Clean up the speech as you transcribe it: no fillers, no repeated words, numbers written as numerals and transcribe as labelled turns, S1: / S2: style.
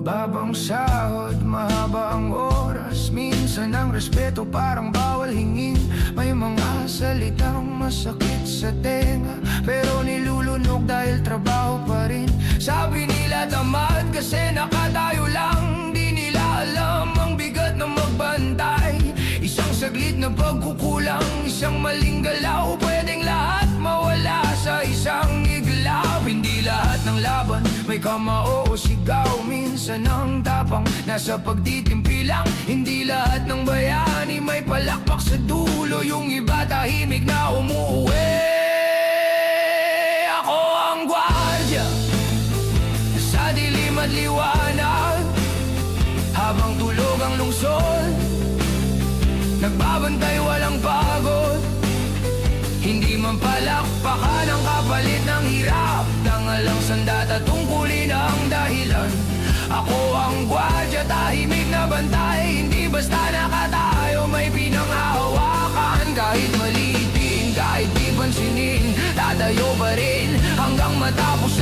S1: Mababang sahod, mahaba ang oras. Minsan ang respeto parang bawal hingin. May mga salitang masakit sa tenga, pero nilulunog dahil trabaho pa rin. Sabi nila tamad kasi nakatayo lang. Di nila alam ang bigat ng magbantay. Isang saglit na pagkukulang, isang maling galaw, pwedeng lahat mawala sa isang iglap. Hindi lahat ng laban may kamao o sigaw. Minsan ang tapang nasa pagtitimpi lang. Hindi lahat ng bayani may palakpak sa dulo. Yung iba tahimik na umuwi. Ako ang gwardiya sa dilim at liwanag, habang tulog ang lungsod, nagbabantay walang pagod. Hindi man palakpakan ang kapalit ng hirap, dangal ang sandata tungkulin ang dahilan. Ako ang gwardiya, tahimik na bantay. Hindi basta nakatayo, may pinanghahawakan. Kahit maliitin, kahit di pansinin, tatayo pa rin hanggang matapos ang